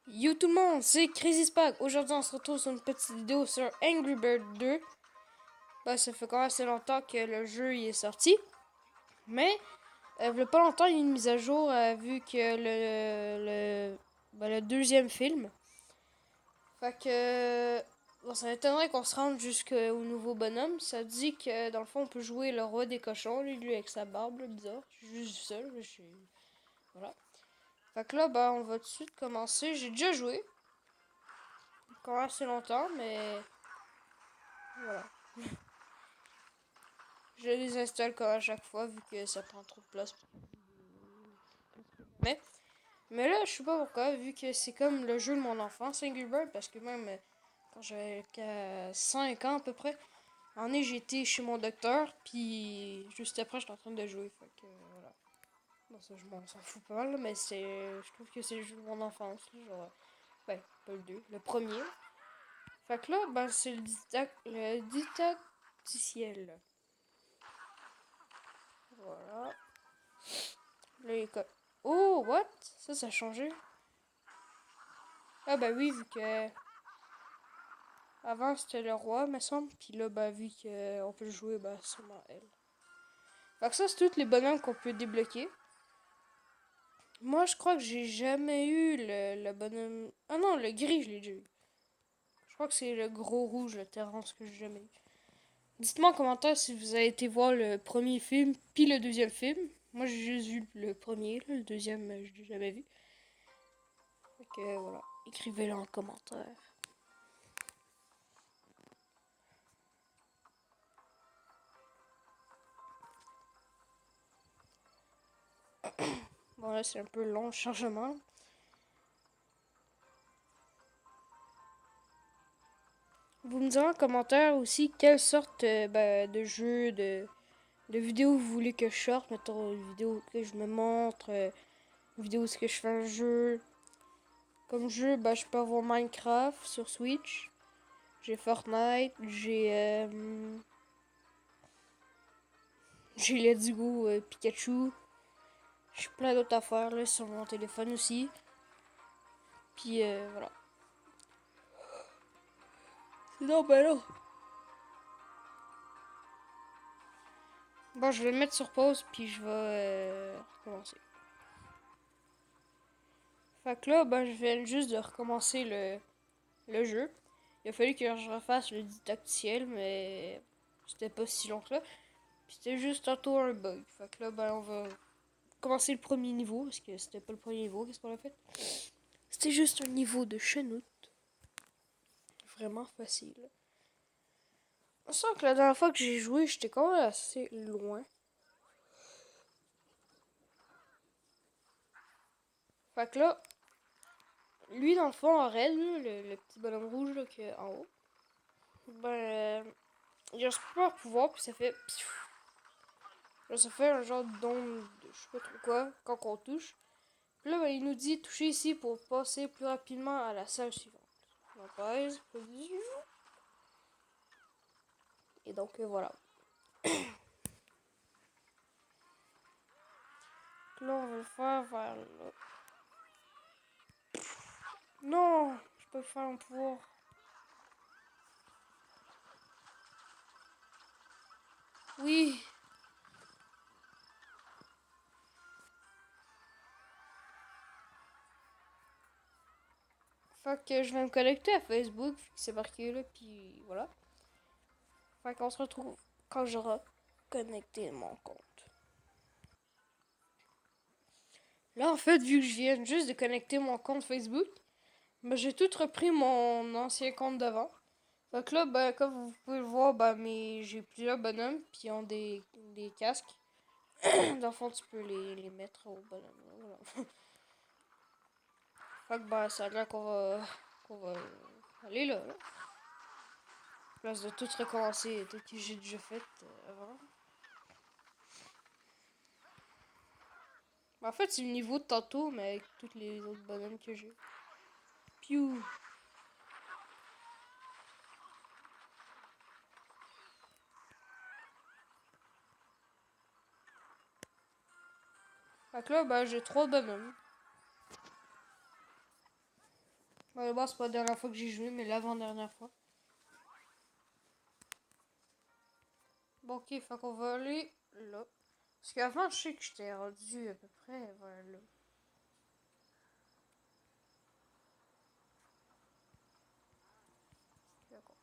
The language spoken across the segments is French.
Yo tout le monde, c'est Crazy Spag. Aujourd'hui, on se retrouve sur une petite vidéo sur Angry Bird 2. Ça fait quand même assez longtemps que le jeu y est sorti. Mais, il y a pas longtemps, il y a eu une mise à jour vu que le deuxième film. Fait que. Bon, ça m'étonnerait qu'on se rende jusqu'au nouveau bonhomme. Ça dit que dans le fond, on peut jouer le roi des cochons, lui avec sa barbe, là, bizarre. J'ai juste vu ça, là, voilà. Fait que là, on va tout de suite commencer. J'ai déjà joué, quand même assez longtemps, mais voilà. Je les installe comme à chaque fois vu que ça prend trop de place. Mais, mais là, je sais pas pourquoi, vu que c'est comme le jeu de mon enfance, Angry Bird, parce que même quand j'avais 5 ans à peu près, en année j'étais chez mon docteur, puis juste après j'étais en train de jouer. Fait que voilà. Bon, ça, je m'en s'en fous pas mal, mais je trouve que c'est le jeu de mon enfance. Là, genre, pas le 2, le premier. Fait que là, c'est le didacticiel. Voilà. Là, oh, what? Ça a changé. Ah bah oui, vu que avant c'était le roi, me semble. Puis là, vu qu'on peut jouer, seulement elle. Fait que ça, c'est tous les bonhommes qu'on peut débloquer. Moi, je crois que j'ai jamais eu le bonhomme. Ah non, le gris, je l'ai déjà eu. Je crois que c'est le gros rouge, le Terrence, que j'ai jamais eu. Dites-moi en commentaire si vous avez été voir le premier film, puis le deuxième film. Moi, j'ai juste vu le premier, là, le deuxième, je l'ai jamais vu. Fait que voilà, écrivez-le en commentaire. Bon, là, c'est un peu long le chargement. Vous me direz en commentaire aussi quelle sorte de jeu, de vidéo vous voulez que je sorte. Mettons une vidéo que je me montre, une vidéo où ce que je fais un jeu. Comme jeu, je peux avoir Minecraft sur Switch. J'ai Fortnite, j'ai Let's Go Pikachu. J'ai plein d'autres affaires là, sur mon téléphone aussi. Puis voilà. Sinon, là. Bon, je vais le mettre sur pause, puis je vais recommencer. Fait que là, je viens juste de recommencer le jeu. Il a fallu que je refasse le didacticiel, mais c'était pas si long que là. Puis c'était juste tantôt un bug. Fait que là, on va commencer le premier niveau, parce que c'était pas le premier niveau, qu'est-ce qu'on a fait? C'était juste un niveau de chenoute. Vraiment facile. On sent que la dernière fois que j'ai joué, j'étais quand même assez loin. Fait que là, lui dans le fond, en raid, le petit bonhomme rouge là, qui est en haut, il a un super pouvoir, puis ça fait. Là, ça fait un genre d'onde de je sais pas trop quoi quand on touche. Puis là, il nous dit toucher ici pour passer plus rapidement à la salle suivante. On pèse. Et donc, voilà. Là, on va le faire vers là. Non! Je peux faire un pouvoir. Oui! Fait que je vais me connecter à Facebook, c'est marqué là, puis voilà. Fait qu'on se retrouve quand j'aurai connecté mon compte. Là, en fait, vu que je viens juste de connecter mon compte Facebook, j'ai tout repris mon ancien compte d'avant. Fait que là, comme vous pouvez le voir, j'ai plusieurs bonhommes, puis ils ont des casques. Dans le fond, tu peux les mettre au bonhomme. Voilà. Fait que ça a l'air qu'on va aller là. Place de tout recommencer, tout que j'ai déjà fait avant. En fait, c'est le niveau de tantôt, mais avec tous les autres bonhommes que j'ai. Piou! Fait que là, j'ai trois bonhommes. Bon, c'est pas la dernière fois que j'ai joué, mais l'avant-dernière fois. Bon, ok, fait qu'on va aller là. Parce qu'avant, je sais que j'étais rendu à peu près vers là. D'accord.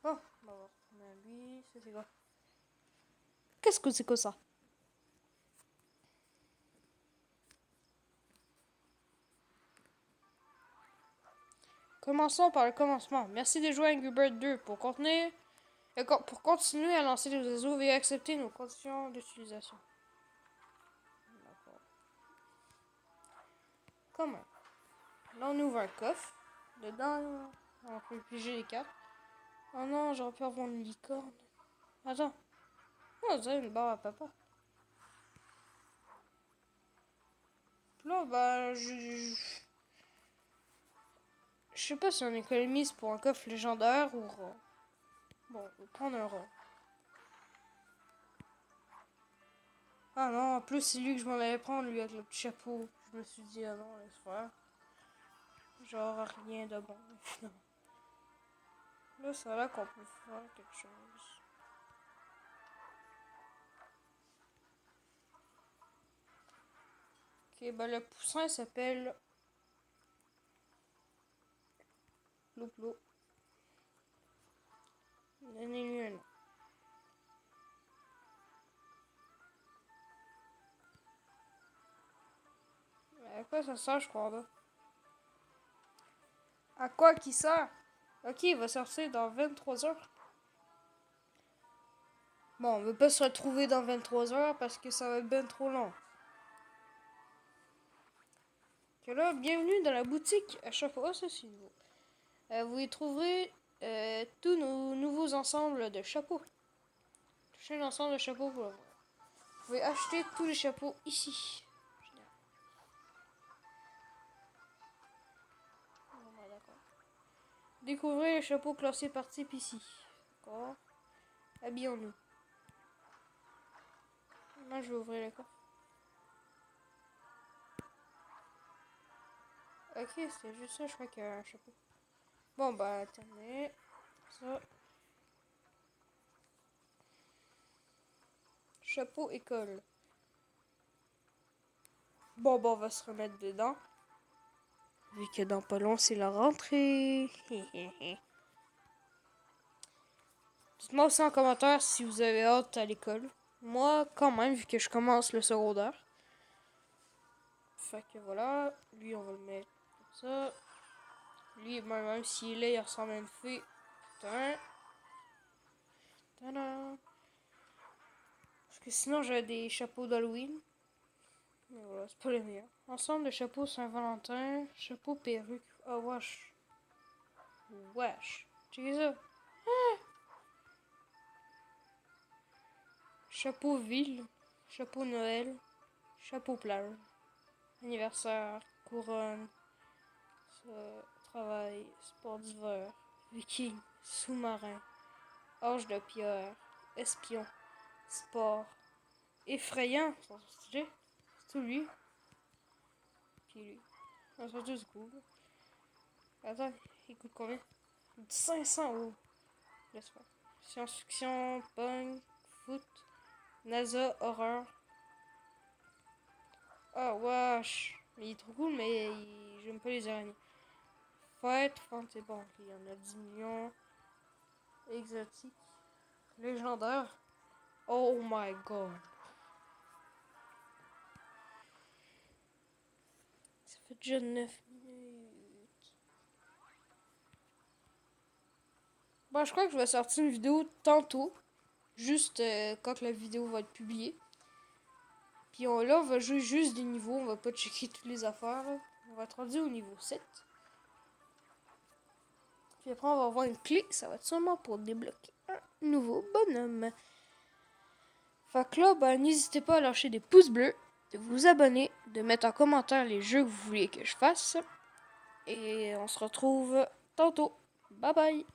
Bon, on va retourner à lui. Ça, c'est quoi? Qu'est-ce que c'est que ça? Commençons par le commencement. Merci de jouer à Angry Bird 2 pour continuer à lancer les oiseaux et accepter nos conditions d'utilisation. D'accord. Comment? Là, on ouvre un coffre. Dedans, on peut piger les cartes. Oh non, j'aurais pu avoir une licorne. Attends. Oh, on dirait une barre à papa. Là, bah, je sais pas si on économise pour un coffre légendaire ou rare. Bon, on va prendre un rare. Ah non, en plus, c'est lui que je m'en allais prendre, lui, avec le petit chapeau. Je me suis dit, ah non, laisse faire. Genre, rien de bon, finalement. Là, ça là qu'on peut faire quelque chose. Ok, bah le poussin s'appelle Loplo. Donnez-lui un nom. À quoi ça sert, je crois pas. À quoi qu'il sert? Ok, il va sortir dans 23 heures. Bon, on veut pas se retrouver dans 23 heures parce que ça va être bien trop long. Que là, bienvenue dans la boutique à chaque fois. Oh, ça c'est nouveau. Vous y trouverez tous nos nouveaux ensembles de chapeaux. Touchez l'ensemble de chapeaux pour le voir. Vous pouvez acheter tous les chapeaux ici. Génial. Bon, bah, d'accord. Découvrez les chapeaux classés par type ici. D'accord. Habillons-nous. Moi, je vais ouvrir le coffre. Ok, c'était juste ça, je crois qu'il y a un chapeau. Bon, bah, terminé. Ça. Chapeau école. Bon, bah, on va se remettre dedans. Vu que dans pas long, c'est la rentrée. Dites-moi aussi en commentaire si vous avez hâte à l'école. Moi, quand même, vu que je commence le secondaire. Fait que voilà. Lui, on va le mettre comme ça. Lui, même s'il est là, il ressemble à une fée. Putain. Tadam. Parce que sinon, j'ai des chapeaux d'Halloween. Mais voilà, c'est pas les meilleurs. Ensemble de chapeaux Saint-Valentin. Chapeau perruque. Oh, wesh. Wesh. Checkez ça. Chapeau ville. Chapeau Noël. Chapeau plage. Anniversaire. Couronne. Travail. Sport d'hiver. Viking. Sous-marin. Orge de pierre. Espion. Sport. Effrayant. C'est stylé. C'est tout lui. Puis lui. Ça sont tous cool. Attends, il coûte combien? 500 euros. Laisse faire. Science-fiction, punk, foot, NASA, horreur. Ah, wesh. Mais il est trop cool, mais j'aime pas les araignées. Fête, fantasy, bon, il y en a 10 millions. Exotique. Légendaire. Oh my god. Ça fait déjà 9 minutes. Bon, je crois que je vais sortir une vidéo tantôt. Juste quand la vidéo va être publiée. Puis là, on va jouer juste des niveaux. On va pas checker toutes les affaires. Là. On va être rendu au niveau 7. Puis après, on va avoir une clé. Ça va être sûrement pour débloquer un nouveau bonhomme. Fait que là, ben, n'hésitez pas à lâcher des pouces bleus, de vous abonner, de mettre en commentaire les jeux que vous voulez que je fasse. Et on se retrouve tantôt. Bye bye!